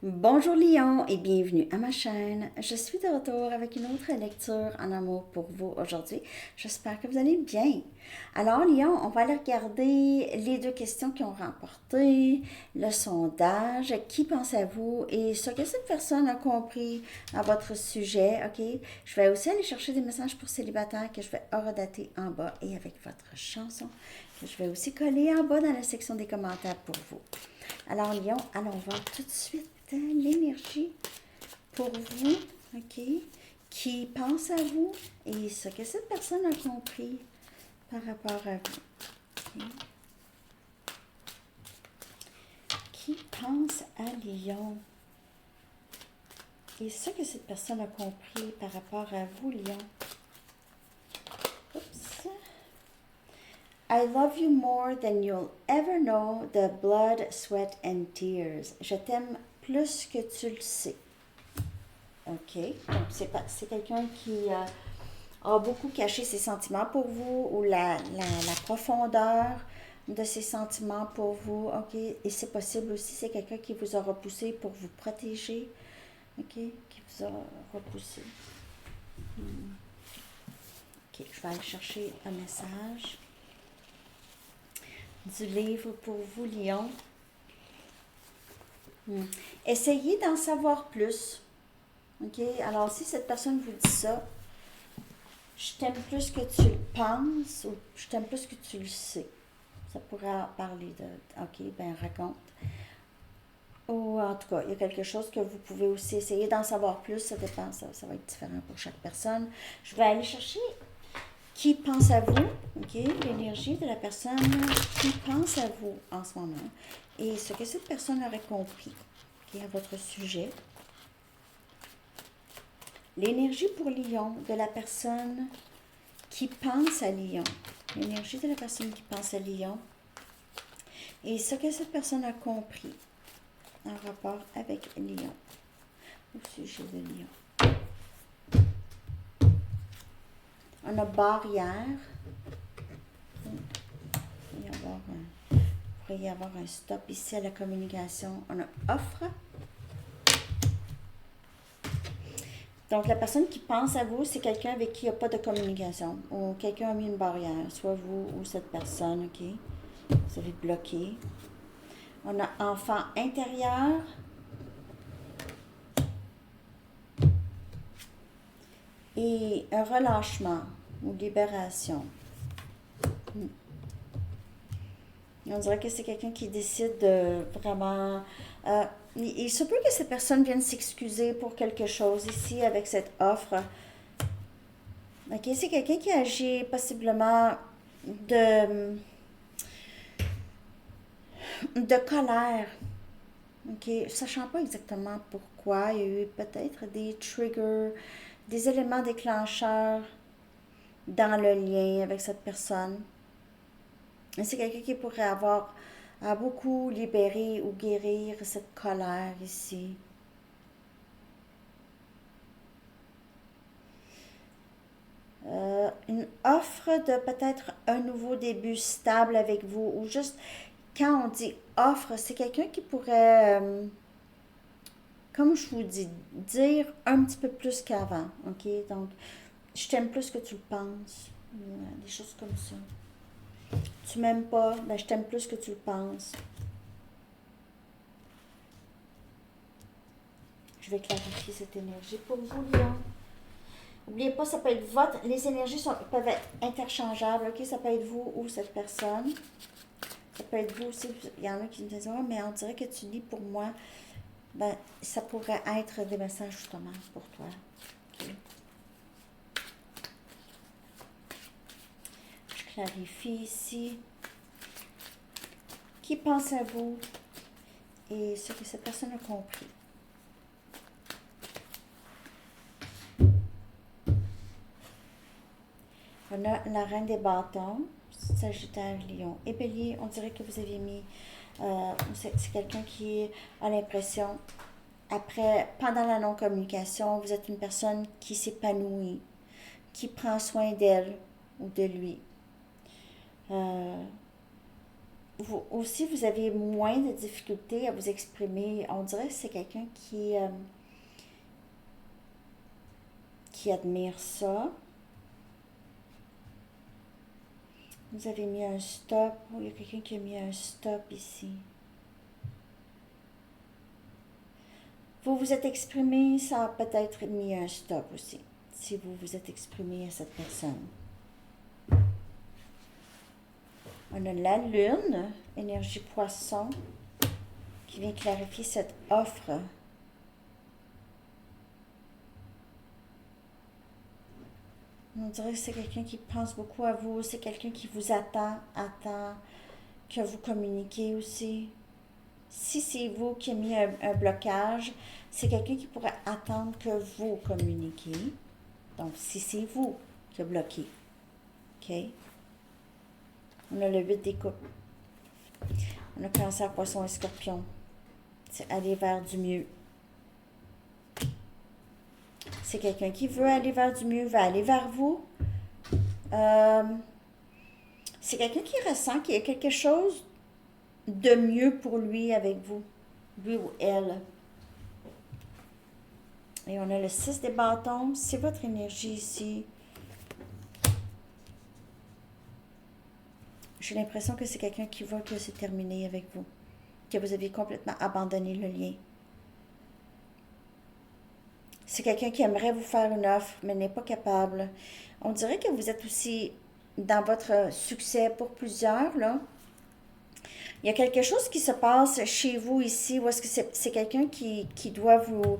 Bonjour Lion et bienvenue à ma chaîne. Je suis de retour avec une autre lecture en amour pour vous aujourd'hui. J'espère que vous allez bien. Alors Lion, on va aller regarder les deux questions qui ont remporté, le sondage, qui pense à vous et ce que cette personne a compris à votre sujet. Ok, je vais aussi aller chercher des messages pour célibataires que je vais horodater en bas et avec votre chanson que je vais aussi coller en bas dans la section des commentaires pour vous. Alors Lion, allons voir tout de suite l'énergie pour vous, ok, qui pense à vous et ce que cette personne a compris par rapport à vous. Ok. Qui pense à Lion et ce que cette personne a compris par rapport à vous, Lion. Oups. I love you more than you'll ever know, the blood, sweat and tears. Je t'aime plus que tu le sais. OK. Donc, c'est quelqu'un qui a beaucoup caché ses sentiments pour vous ou la profondeur de ses sentiments pour vous. OK. Et c'est possible aussi, c'est quelqu'un qui vous a repoussé pour vous protéger. OK. Qui vous a repoussé. OK. Je vais aller chercher un message du livre pour vous, Lion. Essayez d'en savoir plus. OK. Alors, si cette personne vous dit ça, je t'aime plus que tu le penses ou je t'aime plus que tu le sais. Ça pourrait parler de, OK, ben raconte. Ou en tout cas, il y a quelque chose que vous pouvez aussi essayer d'en savoir plus. Ça dépend, ça va être différent pour chaque personne. Je vais aller chercher qui pense à vous, OK, l'énergie de la personne qui pense à vous en ce moment et ce que cette personne aurait compris, OK, à votre sujet. L'énergie pour Lion de la personne qui pense à Lion. L'énergie de la personne qui pense à Lion. Et ce que cette personne a compris en rapport avec Lion. Au sujet de Lion. On a barrière. Il pourrait y avoir un stop ici à la communication. On a offre. Donc, la personne qui pense à vous, c'est quelqu'un avec qui il n'y a pas de communication. Ou quelqu'un a mis une barrière. Soit vous ou cette personne, OK? Vous avez bloqué. On a enfant intérieur. Et un relâchement ou libération. On dirait que c'est quelqu'un qui décide de vraiment... il se peut que cette personne vienne s'excuser pour quelque chose ici avec cette offre. OK, c'est quelqu'un qui agit possiblement de colère. OK, sachant pas exactement pourquoi, il y a eu peut-être des triggers, des éléments déclencheurs dans le lien avec cette personne. Et c'est quelqu'un qui pourrait avoir à beaucoup libérer ou guérir cette colère ici. Une offre de peut-être un nouveau début stable avec vous ou juste quand on dit offre, c'est quelqu'un qui pourrait, comme je vous dis, dire un petit peu plus qu'avant. OK? Donc, je t'aime plus que tu le penses. Des choses comme ça. Tu m'aimes pas, ben je t'aime plus que tu le penses. Je vais clarifier cette énergie pour vous, Lion. N'oubliez pas, ça peut être votre... Les énergies peuvent être interchangeables, OK? Ça peut être vous ou cette personne. Ça peut être vous aussi. Il y en a qui me disent, oh, mais on dirait que tu lis pour moi. Ben, ça pourrait être des messages justement pour toi. Okay. Je clarifie ici. Qui pense à vous et ce que cette personne a compris. On a la reine des bâtons, Sagittaire, Lion et Bélier. On dirait que vous aviez mis... c'est quelqu'un qui a l'impression, pendant la non-communication, vous êtes une personne qui s'épanouit, qui prend soin d'elle ou de lui. vous aussi, vous avez moins de difficultés à vous exprimer. On dirait que c'est quelqu'un qui admire ça. Vous avez mis un stop. Oh, il y a quelqu'un qui a mis un stop ici. Vous vous êtes exprimé, ça a peut-être mis un stop aussi, si vous vous êtes exprimé à cette personne. On a la lune, énergie poisson, qui vient clarifier cette offre. On dirait que c'est quelqu'un qui pense beaucoup à vous, c'est quelqu'un qui vous attend que vous communiquiez aussi. Si c'est vous qui avez mis un blocage, c'est quelqu'un qui pourrait attendre que vous communiquiez. Donc, si c'est vous qui a bloqué, OK? On a le 8 des coupes. On a Cancer, Poisson et Scorpion. C'est aller vers du mieux. C'est quelqu'un qui veut aller vers du mieux, va aller vers vous. C'est quelqu'un qui ressent qu'il y a quelque chose de mieux pour lui avec vous, lui ou elle. Et on a le 6 des bâtons, c'est votre énergie ici. J'ai l'impression que c'est quelqu'un qui voit que c'est terminé avec vous, que vous avez complètement abandonné le lien. C'est quelqu'un qui aimerait vous faire une offre, mais n'est pas capable. On dirait que vous êtes aussi dans votre succès pour plusieurs, là. Il y a quelque chose qui se passe chez vous ici, où est-ce que c'est quelqu'un qui doit vous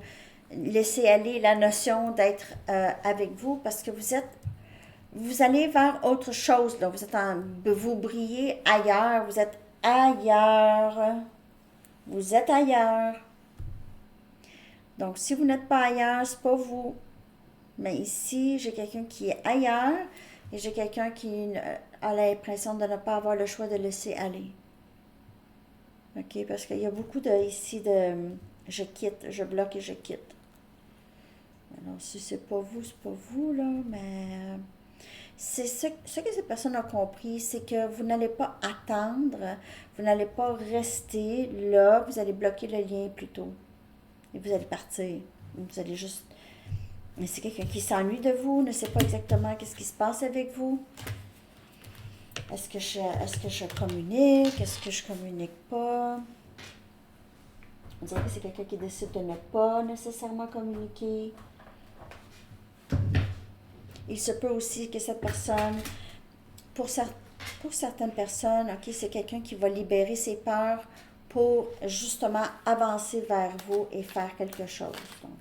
laisser aller la notion d'être avec vous, parce que vous allez vers autre chose, là. Vous brillez ailleurs, vous êtes ailleurs. Vous êtes ailleurs. Donc, si vous n'êtes pas ailleurs, c'est pas vous. Mais ici, j'ai quelqu'un qui est ailleurs et j'ai quelqu'un qui a l'impression de ne pas avoir le choix de laisser aller. OK? Parce qu'il y a beaucoup ici de je quitte, je bloque et je quitte. Alors, si c'est pas vous, là, mais c'est ce que cette personne a compris, c'est que vous n'allez pas attendre, vous n'allez pas rester là, vous allez bloquer le lien plutôt. Et vous allez partir. Vous allez juste... Mais c'est quelqu'un qui s'ennuie de vous, ne sait pas exactement qu'est-ce qui se passe avec vous. Est-ce que je communique? Est-ce que je communique pas? On dirait que c'est quelqu'un qui décide de ne pas nécessairement communiquer. Il se peut aussi que cette personne, pour certaines personnes, OK, c'est quelqu'un qui va libérer ses peurs pour justement avancer vers vous et faire quelque chose. Donc,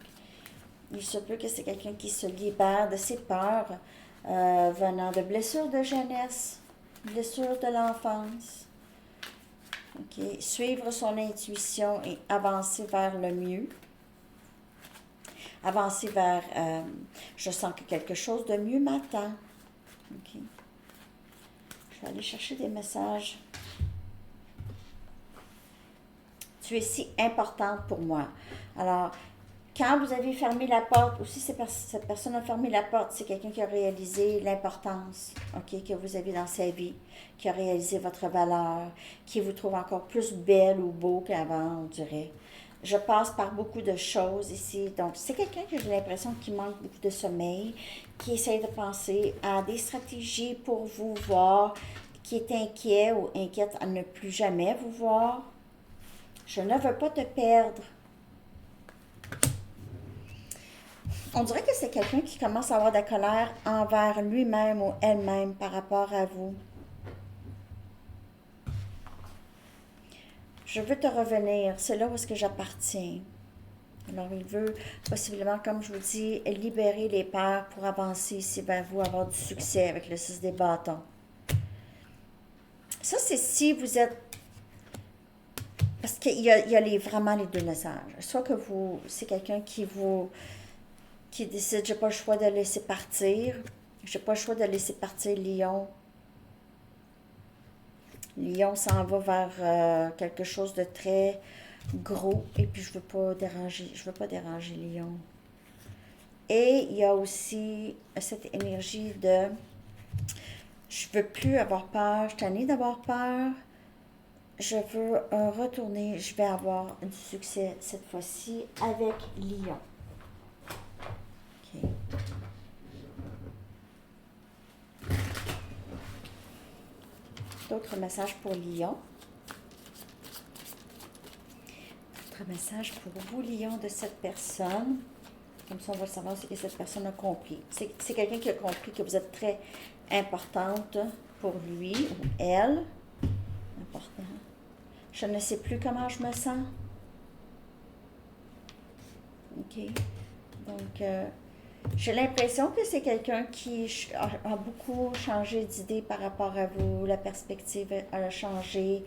il se peut que c'est quelqu'un qui se libère de ses peurs venant de blessures de jeunesse, blessures de l'enfance. OK, suivre son intuition et avancer vers le mieux. Avancer vers, je sens que quelque chose de mieux m'attend. OK. Je vais aller chercher des messages. Tu es si importante pour moi. Alors, quand vous avez fermé la porte, aussi cette personne a fermé la porte, c'est quelqu'un qui a réalisé l'importance, OK, que vous avez dans sa vie, qui a réalisé votre valeur, qui vous trouve encore plus belle ou beau qu'avant, on dirait. Je passe par beaucoup de choses ici. Donc, c'est quelqu'un que j'ai l'impression qui manque beaucoup de sommeil, qui essaie de penser à des stratégies pour vous voir, qui est inquiet ou inquiète à ne plus jamais vous voir. Je ne veux pas te perdre. On dirait que c'est quelqu'un qui commence à avoir de la colère envers lui-même ou elle-même par rapport à vous. Je veux te revenir, c'est là où est-ce que j'appartiens. Alors, il veut possiblement, comme je vous dis, libérer les peurs pour avancer ici vers vous, avoir du succès avec le 6 des bâtons. Ça, c'est si vous êtes... Parce qu'il y a vraiment les deux messages. Soit que c'est quelqu'un qui décide, j'ai pas le choix de laisser partir. J'ai pas le choix de laisser partir Lion. Lion s'en va vers quelque chose de très gros et puis je veux pas déranger Lion. Et il y a aussi cette énergie de je veux plus avoir peur, je suis tannée d'avoir peur. je veux retourner, je vais avoir du succès cette fois-ci avec Lion. OK. D'autres messages pour Lion. D'autres messages pour vous, Lion, de cette personne. Comme ça, on va savoir ce que cette personne a compris. C'est quelqu'un qui a compris que vous êtes très importante pour lui ou elle. Important. Je ne sais plus comment je me sens. OK. Donc, j'ai l'impression que c'est quelqu'un qui a beaucoup changé d'idée par rapport à vous. La perspective a changé.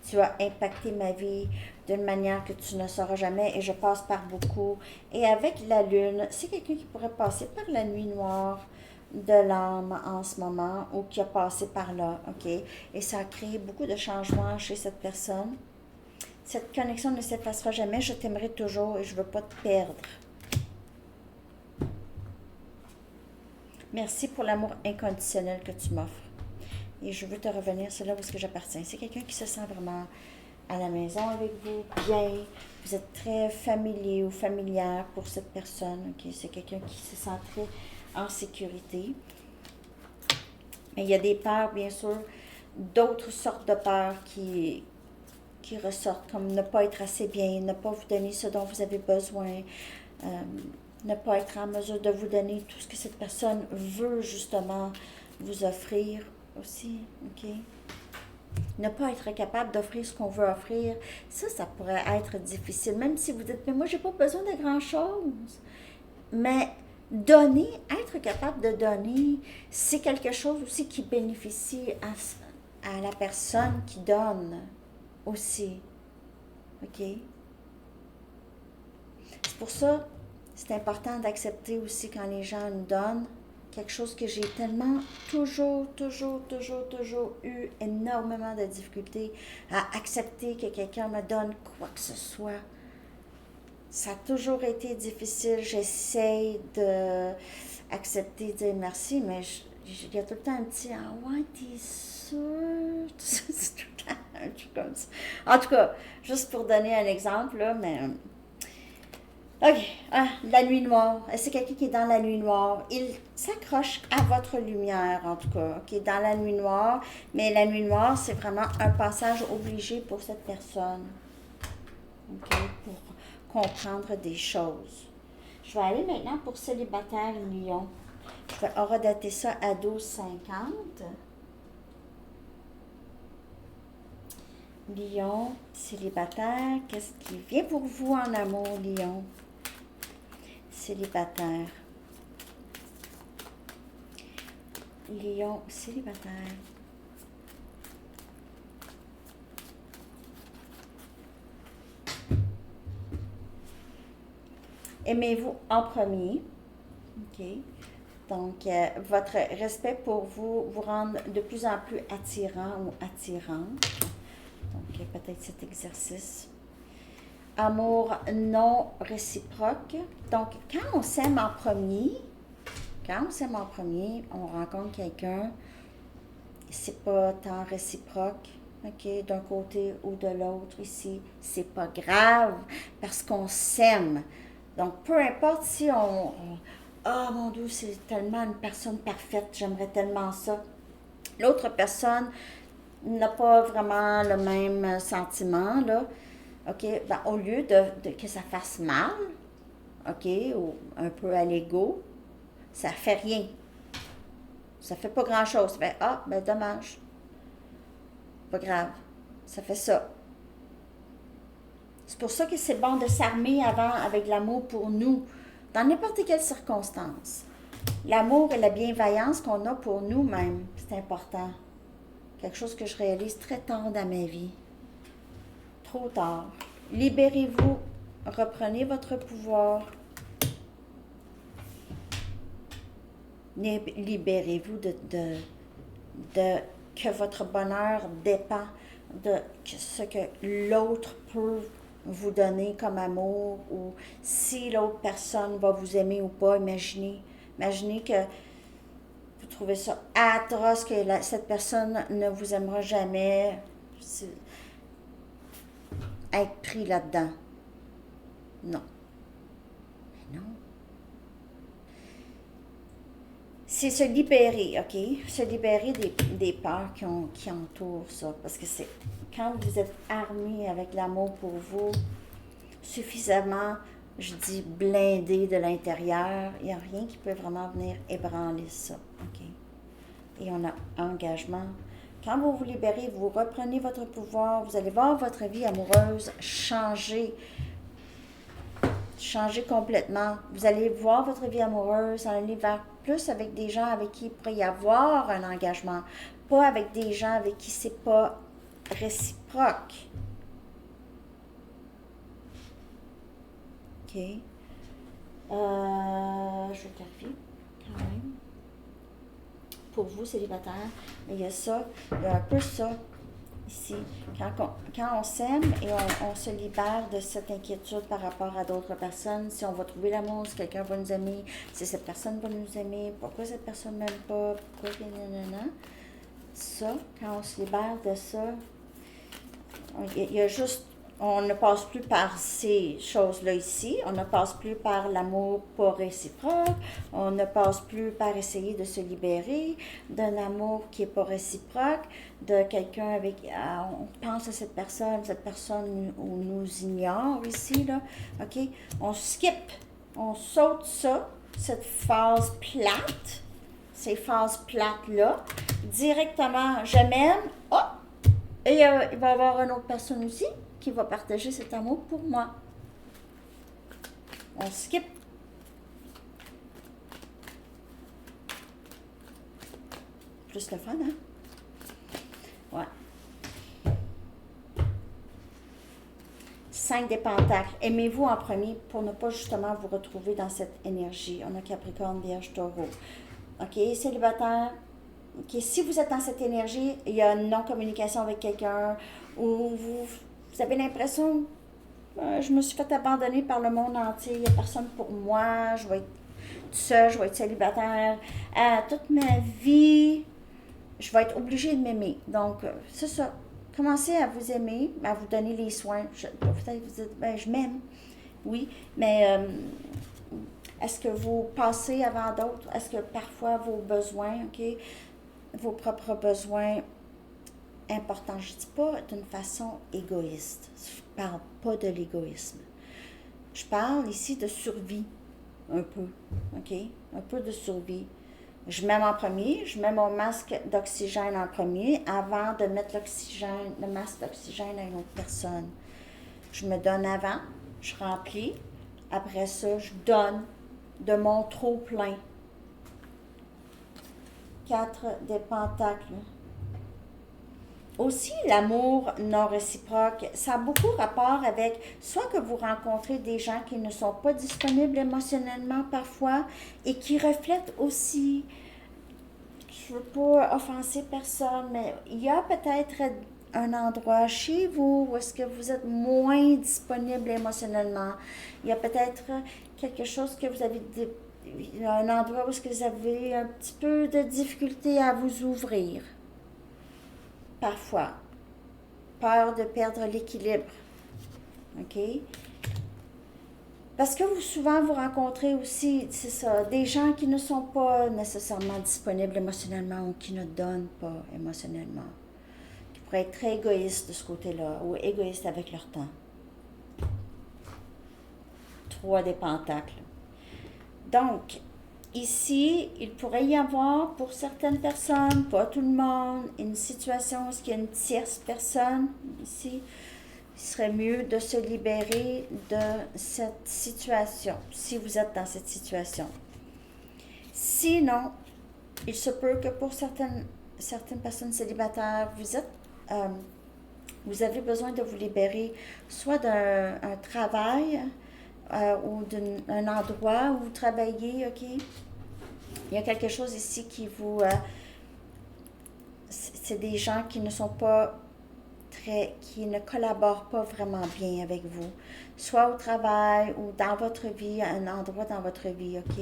Tu as impacté ma vie d'une manière que tu ne sauras jamais et je passe par beaucoup. Et avec la lune, c'est quelqu'un qui pourrait passer par la nuit noire de l'âme en ce moment ou qui a passé par là, OK? Et ça a créé beaucoup de changements chez cette personne. Cette connexion ne s'effacera jamais. Je t'aimerai toujours et je ne veux pas te perdre. Merci pour l'amour inconditionnel que tu m'offres. Et je veux te revenir, c'est là où est-ce que j'appartiens. C'est quelqu'un qui se sent vraiment à la maison avec vous, bien. Vous êtes très familier ou familière pour cette personne. Okay? C'est quelqu'un qui se sent très en sécurité. Mais il y a des peurs, bien sûr, d'autres sortes de peurs qui ressortent, comme ne pas être assez bien, ne pas vous donner ce dont vous avez besoin, ne pas être en mesure de vous donner tout ce que cette personne veut justement vous offrir aussi, OK? Ne pas être capable d'offrir ce qu'on veut offrir, ça pourrait être difficile, même si vous dites, mais moi, j'ai pas besoin de grand-chose. Mais donner, être capable de donner, c'est quelque chose aussi qui bénéficie à la personne qui donne aussi, OK? C'est pour ça c'est important d'accepter aussi quand les gens nous donnent quelque chose que j'ai tellement toujours eu énormément de difficultés à accepter que quelqu'un me donne quoi que ce soit. Ça a toujours été difficile. J'essaie d'accepter, de dire merci, mais il y a tout le temps un petit ah ouais, t'es sûr? C'est tout le temps un truc comme ça. En tout cas, juste pour donner un exemple, là, mais. OK. La nuit noire. C'est quelqu'un qui est dans la nuit noire. Il s'accroche à votre lumière, en tout cas. OK, dans la nuit noire. Mais la nuit noire, c'est vraiment un passage obligé pour cette personne. OK, pour comprendre des choses. Je vais aller maintenant pour célibataire Lion. Je vais horodater ça à 12,50. Lion, célibataire, qu'est-ce qui vient pour vous en amour, Lion? Célibataire. Lion, célibataire. Aimez-vous en premier. OK. Donc, votre respect pour vous vous rend de plus en plus attirant ou attirante. Donc, peut-être cet exercice. Amour non réciproque. Donc, quand on s'aime en premier, on rencontre quelqu'un, c'est pas tant réciproque, OK, d'un côté ou de l'autre ici, c'est pas grave parce qu'on s'aime. Donc, peu importe si ah mon Dieu, c'est tellement une personne parfaite, j'aimerais tellement ça. L'autre personne n'a pas vraiment le même sentiment, là. OK, ben, au lieu que ça fasse mal, OK, ou un peu à l'ego, ça fait rien. Ça fait pas grand-chose. Ça fait, ah, ben dommage. Pas grave. Ça fait ça. C'est pour ça que c'est bon de s'armer avant avec l'amour pour nous, dans n'importe quelle circonstance. L'amour et la bienveillance qu'on a pour nous-mêmes, c'est important. Quelque chose que je réalise très tard dans ma vie. Trop tard. Libérez-vous. Reprenez votre pouvoir. Libérez-vous de que votre bonheur dépend de ce que l'autre peut vous donner comme amour ou si l'autre personne va vous aimer ou pas. Imaginez que vous trouvez ça atroce que cette personne ne vous aimera jamais. être pris là-dedans. Non. Mais non. C'est se libérer, OK? Se libérer des peurs qui entourent ça. Parce que c'est quand vous êtes armé avec l'amour pour vous, suffisamment, je dis, blindé de l'intérieur, il n'y a rien qui peut vraiment venir ébranler ça, OK? Et on a engagement. Quand vous vous libérez, vous reprenez votre pouvoir, vous allez voir votre vie amoureuse changer complètement. Vous allez voir votre vie amoureuse aller vers plus avec des gens avec qui il pourrait y avoir un engagement, pas avec des gens avec qui c'est pas réciproque. OK. Je vais clarifier quand même. Pour vous, célibataires, mais il y a ça, il y a un peu ça ici. Quand on s'aime et on se libère de cette inquiétude par rapport à d'autres personnes, si on va trouver l'amour, si quelqu'un va nous aimer, si cette personne va nous aimer, pourquoi cette personne ne m'aime pas, pourquoi nanana. Ça, quand on se libère de ça, il y a juste, on ne passe plus par ces choses-là ici, on ne passe plus par l'amour pas réciproque, on ne passe plus par essayer de se libérer d'un amour qui n'est pas réciproque, de quelqu'un avec, on pense à cette personne nous ignore ici, là, OK? On skip, on saute ça, cette phase plate, ces phases plates-là, directement, je m'aime, oh! Et il va y avoir une autre personne aussi qui va partager cet amour pour moi. On skip. Plus le fun, hein? Ouais. 5 des pentacles. Aimez-vous en premier pour ne pas justement vous retrouver dans cette énergie. On a Capricorne, Vierge, Taureau. OK, célibataire. OK, si vous êtes dans cette énergie, il y a une non-communication avec quelqu'un ou vous avez l'impression, je me suis fait abandonner par le monde entier, il n'y a personne pour moi, je vais être seule, je vais être célibataire toute ma vie, je vais être obligée de m'aimer. Donc, c'est ça. Commencez à vous aimer, à vous donner les soins. Peut-être vous dites, ben, je m'aime. Oui, mais est-ce que vous passez avant d'autres? Est-ce que parfois vos besoins, OK, vos propres besoins importants, je ne dis pas d'une façon égoïste. Je ne parle pas de l'égoïsme. Je parle ici de survie, un peu, OK? Un peu de survie. Je mets en premier, je mets mon masque d'oxygène en premier avant de mettre le masque d'oxygène à une autre personne. Je me donne avant, je remplis. Après ça, je donne de mon trop plein. 4 des pentacles. Aussi, l'amour non réciproque, ça a beaucoup rapport avec soit que vous rencontrez des gens qui ne sont pas disponibles émotionnellement parfois et qui reflètent aussi, je ne veux pas offenser personne, mais il y a peut-être un endroit chez vous où est-ce que vous êtes moins disponible émotionnellement. Il y a peut-être quelque chose que vous avez, un endroit où est-ce que vous avez un petit peu de difficulté à vous ouvrir. Parfois, peur de perdre l'équilibre, OK? Parce que souvent vous rencontrez aussi, c'est ça, des gens qui ne sont pas nécessairement disponibles émotionnellement ou qui ne donnent pas émotionnellement, qui pourraient être très égoïstes de ce côté-là ou égoïstes avec leur temps. 3 des pentacles. Donc, ici, il pourrait y avoir pour certaines personnes, pas tout le monde, une situation où il y a une tierce personne ici. Il serait mieux de se libérer de cette situation, si vous êtes dans cette situation. Sinon, il se peut que pour certaines personnes célibataires, vous avez besoin de vous libérer soit d'un travail, ou d'un endroit où vous travaillez, OK? Il y a quelque chose ici qui vous... c'est des gens qui ne sont pas qui ne collaborent pas vraiment bien avec vous. Soit au travail ou dans votre vie, à un endroit dans votre vie, OK?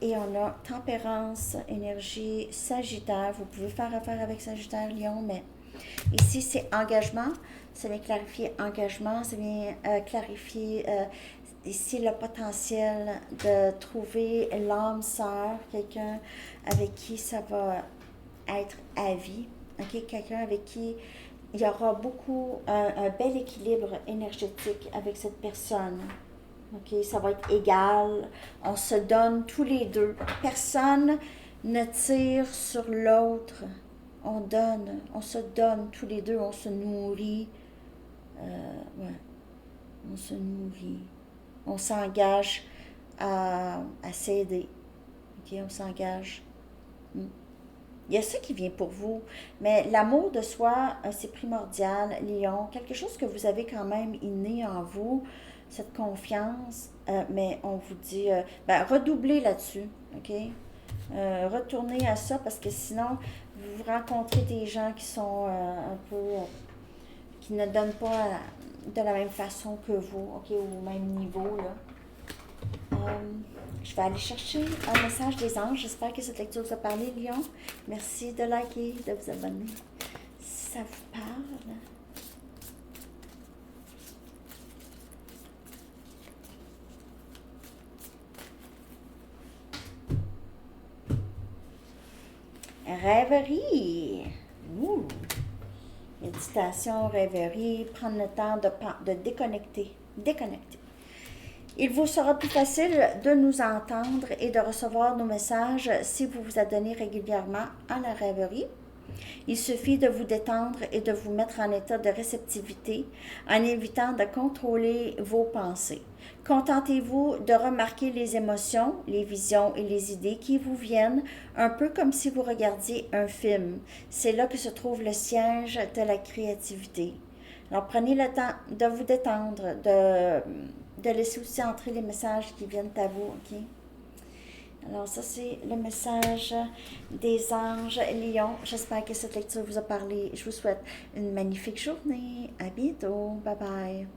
Et on a tempérance, énergie, Sagittaire. Vous pouvez faire affaire avec Sagittaire, Lion, mais Ici, c'est engagement. Ça vient clarifier engagement. Ça vient clarifier ici le potentiel de trouver l'âme sœur, quelqu'un avec qui ça va être à vie. Okay? Quelqu'un avec qui il y aura beaucoup, un bel équilibre énergétique avec cette personne. OK, ça va être égal. On se donne tous les deux. Personne ne tire sur l'autre. On donne, on se donne tous les deux, on se nourrit. Ouais, on se nourrit. On s'engage à s'aider. OK, on s'engage. Mm. Il y a ça qui vient pour vous. Mais l'amour de soi, c'est primordial, Lion. Quelque chose que vous avez quand même inné en vous, cette confiance. Mais on vous dit, ben, redoublez là-dessus. OK? Retournez à ça parce que sinon, vous rencontrez des gens qui sont un peu, qui ne donnent pas de la même façon que vous, OK? Au même niveau, là. Je vais aller chercher un message des anges. J'espère que cette lecture vous a parlé, Lion. Merci de liker, de vous abonner. Si ça vous parle. Rêverie. Ouh. Méditation, rêverie, prendre le temps de déconnecter. Déconnecter. Il vous sera plus facile de nous entendre et de recevoir nos messages si vous vous adonnez régulièrement à la rêverie. Il suffit de vous détendre et de vous mettre en état de réceptivité en évitant de contrôler vos pensées. Contentez-vous de remarquer les émotions, les visions et les idées qui vous viennent, un peu comme si vous regardiez un film. C'est là que se trouve le siège de la créativité. Alors prenez le temps de vous détendre, de laisser aussi entrer les messages qui viennent à vous, OK? Alors ça, c'est le message des anges Lion. J'espère que cette lecture vous a parlé. Je vous souhaite une magnifique journée. À bientôt. Bye bye.